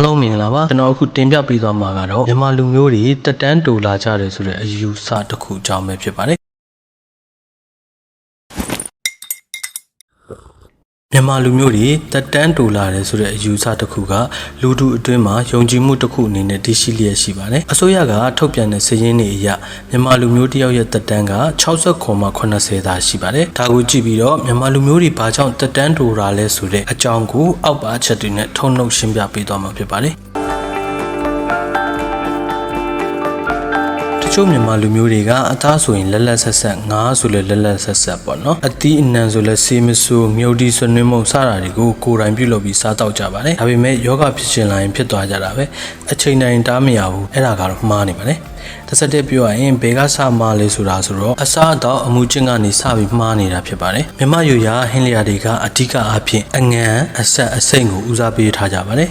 လုံးမြင်လာပါကျွန်တော်အခုတင်ပြပေးသွားမှာကတော့မြန်မာလူမျိုးတွေတက်တန်းတူလာကြတယ်ဆိုတဲ့အယူဆတစ်ခုအကြောင်းပဲဖြစ်ပါတယ်မြန်မာလူမျိုးတွေတက်တန်းတူလာတယ်ဆိုတဲ့အယူဆတစ်ခုကလူထုအတွင်းမှာယုံကြည်မှုတစ်ခုအနေနဲ့တည်ရှိလျက်ရှိပါတယ်အစိုးရကထုတ်ပြန်တဲ့စာရင်းတွေအရမြန်မာလူမျိုးတစ်ယောက်ရဲ့တက်တန်းက60မှ80သာရှိပါတယ်ဒါကိုကြည့်ပြီးတော့မြန်မာလူမျိုးတွေဘာကြောင့်တက်တန်းတူလာလဲဆိုတဲ့အကြောင်းကိုအောက်ပါအချက်တွေနဲ့ထုံနှုတ်ရှင်းပြပေးသွားမှာဖြစ်ပါတယ်ချို့မြန်မာလူမျိုးတွေကအသားဆိုရင်လက်လက်ဆက်ဆက်ငါးဆိုလဲလက်လက်ဆက်ဆက်ပေါ့နော်အသီးအနှံဆိုလဲဆေးမဆိုးမြုပ်တီဆွနွေးမုံစတာတွေကိုကိုယ်တိုင်ပြုလုပ်ပြီးစားတောက်ကြပါတယ်ဒါပေမဲ့ယောဂဖြစ်ရှင်လာရင်ဖြစ်သွားကြတာပဲအချိန်တိုင်းတားမရဘူးအဲ့ဒါကတော့မှားနေပါတယ်တစ်ဆက်တည်းပြောရရင်ဘေကစမှားလဲဆိုတာဆိုတော့အစားအသောက်အမှုချင်းကနေစပြီးမှားနေတာဖြစ်ပါတယ်မြမယူရာဟင်းလျာတွေကအဓိကအားဖြင့်အငံအဆက်အစိမ့်ကိုဦးစားပေးထားကြပါတယ်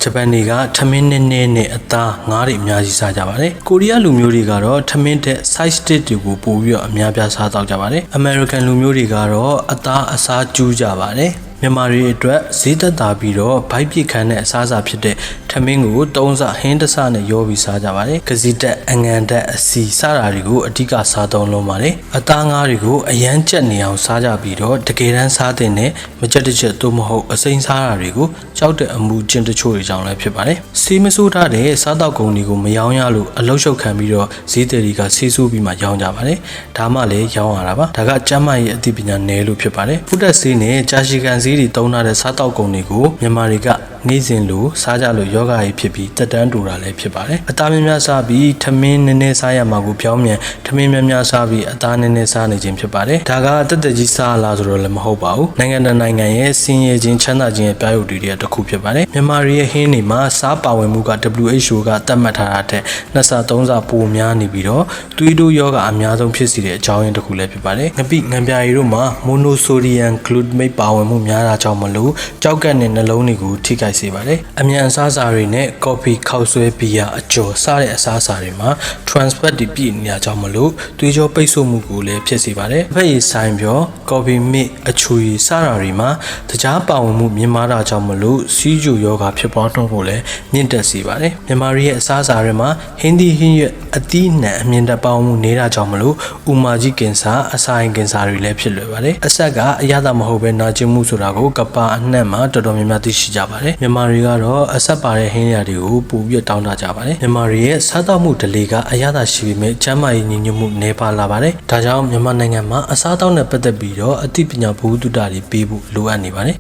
ဂျပန်တွေကထမင်းနဲ့အသားငါးတွေအများကြီးစားကြပါတယ်ကိုရီးယားလူမျိုးတွေကတော့ထမင်းတဲ့ side dish တွေကိုပို့ပြီးတော့အများပြားစားတောက်ကြပါတယ်အမေရိကန်လူမျိုးတွေကတော့အသားအစားကျူးကြပါတယ်မြန်မာတွေအတွက်ဈေးသက်သာပြီးတော့ဘိုက်ပြစ်ခန်းတဲ့အစားအစာဖြစ်တဲ့ထမင်းကို3စဟင်းတစ်စနဲ့ရောပြီးစားကြပါတယ်ကစီတက်အငံတက်အစီစားတာတွေကိုအဓိကစားသုံးလုံးပါတယ်အသားငါးတွေကိုအရန်ကြက်နေအောင်စားကြပြီးတော့တကယ်တမ်းစားတဲ့နဲ့မကြက်တစ်ချက်သို့မဟုတ်အစိမ်းစားတာတွေကိုကြောက်တဲ့အမှုကျင့်တချို့တွေကြောင့်လည်းဖြစ်ပါတယ်စီးမဆိုးထားတဲ့စားတောက်ကုန်တွေကိုမရောင်းရလို့အလုတ်ရှုပ်ခံပြီးတော့ဈေးတယ်တွေကဆေးဆိုးပြီးမှရောင်းကြပါတယ်ဒါမှလည်းရောင်းရတာပါဒါကကျမ်းမာရေးအသိပညာနယ်လို့ဖြစ်ပါတယ်ဖုဒ္ဓဆေးနဲ့ကြာရှည်ခံဆေးတွေသုံးထားတဲ့စားတောက်ကုန်တွေကိုမြန်မာတွေကနေ့စဉ်လိုစားကြလို့ယောဂကြီးဖြစ်ပြီးတက်တန်းတူတာလည်းဖြစ်ပါတယ်အသားများများစားပြီးထမင်းနည်းနည်းစားရမှာကိုပြောင်းမြန်ထမင်းများများစားပြီးအသားနည်းနည်းစားနေခြင်းဖြစ်ပါတယ်ဒါကတက်တက်ကြီးစားလာဆိုတော့လည်းမဟုတ်ပါဘူးနိုင်ငံတကာနိုင်ငံရဲ့စင်ရဲခြင်းချမ်းသာခြင်းရဲ့ပြရုပ်တွေတစ်ခုဖြစ်ပါတယ်မြန်မာတွေရဲ့ဟင်းတွေမှာစားပါဝင်မှုက WHO ကသတ်မှတ်ထားတာတဲ့2ဆ3ဆပိုများနေပြီးတော့သွေးတိုးယောဂအများဆုံးဖြစ်စေတဲ့အကြောင်းရင်းတစ်ခုလည်းဖြစ်ပါတယ်ငပိငံပြာရည်တို့မှာ monosodium glutamate ပါဝင်မှုများတာကြောင့်မလို့ကြောက်ကက်နဲ့နှလုံးတွေကိုထိခိုက်စေပါတယ်အမြန်အစားအစာတွေနဲ့ coffee ခောက်ဆွဲဘီယာအကျော်စတဲ့အစားအစာတွေမှာ trans fat တွေပြည့်နေတာကြောင့်မလို့သွေးကြောပိတ်ဆို့မှုကိုလည်းဖြစ်စေပါတယ်ဖက်ရည်ဆိုင်ပြော coffee mix အချူရည်စတာတွေမှာတခြားပါဝင်မှုမြင့်မားတာကြောင့်မလို့စီးကျူယောဂဖြစ်ပွားနှုန်းကိုလည်းမြင့်တက်စေပါတယ်မြန်မာတွေရဲ့အစားအစာတွေမှာဟင်းသီးဟင်းရွက်အသီးနှံအမြင့်တက်ပါဝင်မှုနေတာကြောင့်မလို့ဥမာကြီးကင်ဆာအစာရင်ကင်ဆာတွေလည်းဖြစ်လွယ်ပါတယ်အဆက်ကအရသာမဟုတ်ပဲနာကျင်မှုဆိုတာကိုကပါအနှံ့မှာတော်တော်များများသိရှိကြပါတယ်မြန်မာတွေကတော့အဆက်ပါတဲ့ဟင်းရတွေကိုပို့ပြီးတောင်းတကြပါတယ်မြန်မာတွေရဲ့စားသောက်မှုဒလေကအရသာရှိပေမဲ့ကျန်းမာရေးညီညွတ်မှုနည်းပါးလာပါတယ်ဒါကြောင့်မြန်မာနိုင်ငံမှာအစားအသောက်နဲ့ပတ်သက်ပြီးတော့အသိပညာဘုဟုတုတတွေပေးဖို့လိုအပ်နေပါတယ်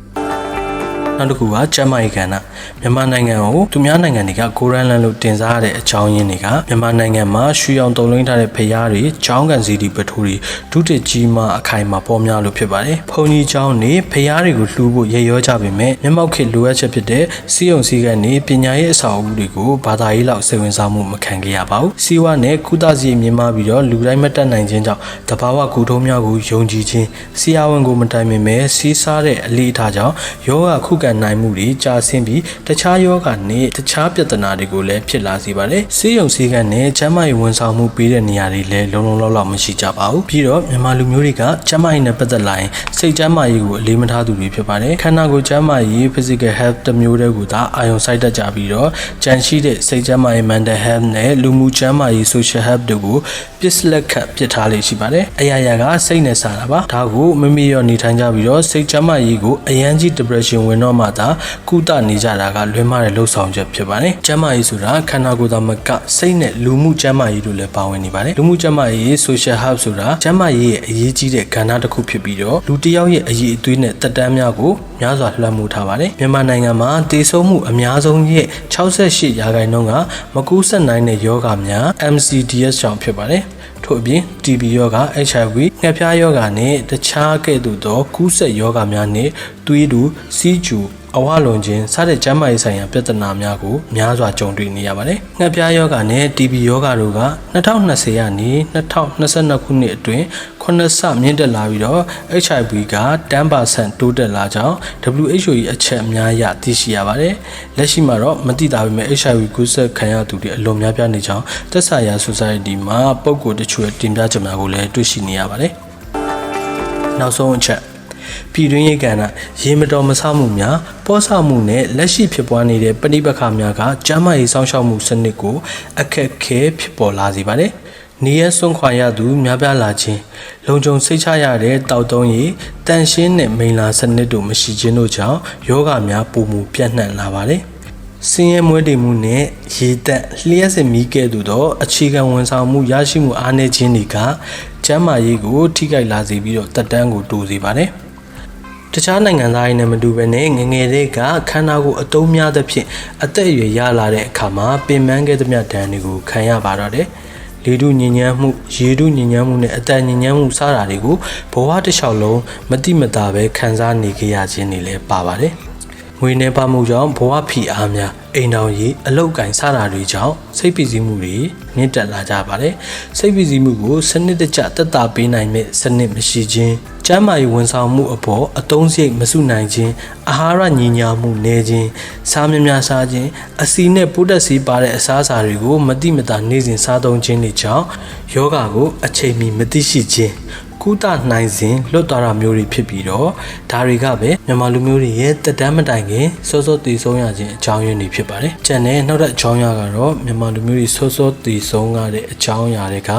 နောက်တစ်ခုကကျန်းမာရေးကဏ္ဍမြန်မာနိုင်ငံကိုသူများနိုင်ငံတွေကကိုရန်လန်လို့တင်စားရတဲ့အကြောင်းရင်းတွေကမြန်မာနိုင်ငံမှာရွှေရောင်တုံလင်းထားတဲ့ဖျားတွေချောင်းကန်စီဒီပထိုးတွေဒုတိကြီးမအခိုင်မှာပေါ်များလို့ဖြစ်ပါတယ်။ဘုံကြီးချောင်းနေဖျားတွေကိုလှူဖို့ရရောကြပေမဲ့မျက်မှောက်ခေလိုအပ်ချက်ဖြစ်တဲ့စီယုံစည်းကနေပညာရေးအဆောက်အဦတွေကိုဘာသာရေးလောက်စိတ်ဝင်စားမှုမခံခဲ့ရပါဘူး။စီဝါနဲ့ကုသစည်းမြင်မာပြီးတော့လူတိုင်းမတက်နိုင်ခြင်းကြောင့်တဘာဝကူထုံးများကိုယုံကြည်ခြင်းစီယာဝန်ကိုမတိုင်ပင်မဲ့စီးစားတဲ့အလေးအထားကြောင့်ယောဂခုခံနိုင်မှုတွေကြာဆင်းပြီးတခြားယောဂနဲ့တခြားပြဿနာတွေကိုလည်းဖြစ်လာစေပါတယ်။ဆေးရုံဆေးခန်းနဲ့ကျန်းမာရေးဝန်ဆောင်မှုပေးတဲ့နေရာတွေလည်းလုံလုံလောက်လောက်မရှိကြပါဘူး။ပြီးတော့မြန်မာလူမျိုးတွေကကျန်းမာရေးနဲ့ပတ်သက်လာရင်စိတ်ကျန်းမာရေးကိုအလေးမထားသူတွေဖြစ်ပါတယ်။ခန္ဓာကိုယ်ကျန်းမာရေး physical health တစ်မျိုးတည်းကိုသာအာရုံစိုက်တတ်ကြပြီးတော့ကြံရှိတဲ့စိတ်ကျန်းမာရေး mental health နဲ့လူမှုကျန်းမာရေး social health တို့ကိုပစ္စလက်ခတ်ပစ်ထားလေရှိပါတယ်။အရာရာကစိတ်နဲ့စားတာပါ။ဒါကိုမမေ့ရောနေထိုင်ကြပြီးတော့စိတ်ကျန်းမာရေးကိုအရန်ကြီး depression ဝင်တော့မှသာကုသနေကြတာကလွဲမှားတဲ့လှုပ်ဆောင်ချက်ဖြစ်ပါတယ်။ကျန်းမာရေးဆိုတာခန္ဓာကိုယ်သာမကစိတ်နဲ့လူမှုကျန်းမာရေးတို့လည်းပါဝင်နေပါတယ်။လူမှုကျန်းမာရေး social health ဆိုတာကျန်းမာရေးရဲ့အရေးကြီးတဲ့ကဏ္ဍတစ်ခုဖြစ်ပြီးတော့လူတစ်ယောက်ရဲ့အရေးအသွေးနဲ့တက်တန်းများကိုများစွာလွှမ်းမိုးထားပါတယ်။မြန်မာနိုင်ငံမှာတည်ဆုံမှုအများဆုံးရဲ့68%ကမကူးစက်နိုင်တဲ့ယောဂများ MCDS ကြောင့်ဖြစ်ပါတယ်။ထို့အပြင် TB ယောဂ HIV ငှက်ဖျားယောဂနဲ့တခြားကဲ့သို့သောကူးစက်ယောဂများနဲ့သွေးတူစီးကျူအဝလွန်ခြင်းစတဲ့ကျန်းမာရေးဆိုင်ရာပြဿနာများကိုများစွာကြုံတွေ့နေရပါတယ်။ငှက်ဖျားယောဂနဲ့ TB ယောဂတို့က2020ကနေ2022ခုနှစ်အတွင်း9ဆမြင့်တက်လာပြီးတော့ HIV က10% တိုးတက်လာကြောင်း WHO ရဲ့အချက်အများရသိရှိရပါတယ်။လက်ရှိမှာတော့မသိတာပေမဲ့ HIV ကူးစက်ခံရသူတွေအလွန်များပြားနေကြောင်းသက်ဆိုင်ရာ society မှာပုံကိုယ်တချို့တင်ပြချက်များကိုလည်းတွေ့ရှိနေရပါတယ်။နောက်ဆုံးအချက် ပြည်တွင်းရေးကဏ္ဍရေမတော်မဆမှုများပေါ်ဆမှုနဲ့လက်ရှိဖြစ်ပွားနေတဲ့ပဋိပက္ခများကကျန်းမာရေးစောင့်ရှောက်မှုစနစ်ကိုအခက်အခဲဖြစ်ပေါ်လာစေပါတယ်။နေရစွန့်ခွာရသူများပြားလာခြင်းလုံခြုံစိတ်ချရတဲ့တောက်တုံးရည်တန်ရှင်းတဲ့မိန်လာစနစ်တို့မရှိခြင်းတို့ကြောင့်ယောဂများပုံမူပြန့်နှံ့လာပါတယ်။စင်းရဲမွဲတေမှုနဲ့ရေတက်လျှက်စစ်မီးကဲ့သို့သောအခြေခံဝန်ဆောင်မှုရရှိမှုအားနည်းခြင်းတွေကကျန်းမာရေးကိုထိခိုက်လာစေပြီးတော့တက်တန်းကိုတိုးစေပါတယ်။တခြားနိုင်ငံသားတွေနဲ့မတူဘဲနဲ့ငငယ်တွေကခန္ဓာကိုယ်အတုံးများသဖြင့်အသက်အရွယ်ရလာတဲ့အခါမှာပင်ပန်းခဲ့သမျှဒဏ်တွေကိုခံရပါတော့တယ်။လေထုညဉ့်ဉန်းမှုရေထုညဉ့်ဉန်းမှုနဲ့အတန်ညဉ့်ဉန်းမှုစတာတွေကိုဘဝတစ်လျှောက်လုံးမတိမတာပဲခံစားနေကြရခြင်းတွေလည်းပါပါတယ်။ငွေနှဲပါမှုကြောင့်ဘဝဖိအားများအိမ်တော်ကြီးအလုတ်ကင်စတာတွေကြောင့်စိတ်ပီစီမှုတွေမြင့်တက်လာကြပါတယ်။စိတ်ပီစီမှုကိုစနစ်တကျတက်တာပေးနိုင်မဲ့စနစ်မရှိခြင်းကျန်းမာရေးဝန်ဆောင်မှုအပေါ်အသုံးစရိတ်မစုနိုင်ခြင်းအာဟာရညဉ့်ညာမှုနည်းခြင်းစားများများစားခြင်းအဆီနဲ့ပိုးတက်စီပါတဲ့အစားအစာတွေကိုမတိမတာနေ့စဉ်စားသုံးခြင်းတွေကြောင့်ယောဂကိုအချိန်မီမသိရှိခြင်းကုသနိုင်စဉ်လွတ်သွားတာမျိုးတွေဖြစ်ပြီးတော့ဒါတွေကပဲမြန်မာလူမျိုးတွေရဲ့တက်တမ်းမတိုင်ခင်စောစောတည်ဆုံးရခြင်းအကြောင်းရင်းတွေဖြစ်ပါတယ်။ကျန်တဲ့နောက်တဲ့အကြောင်းအရာကတော့မြန်မာလူမျိုးတွေစောစောတည်ဆုံးရတဲ့အကြောင်းအရာတွေက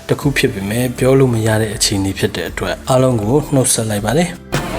တစ်ခုဖြစ်ပေမဲ့ပြောလို့မရတဲ့အခြေအနေဖြစ်တဲ့အတွက်အားလုံးကိုနှုတ်ဆက်လိုက်ပါတယ်။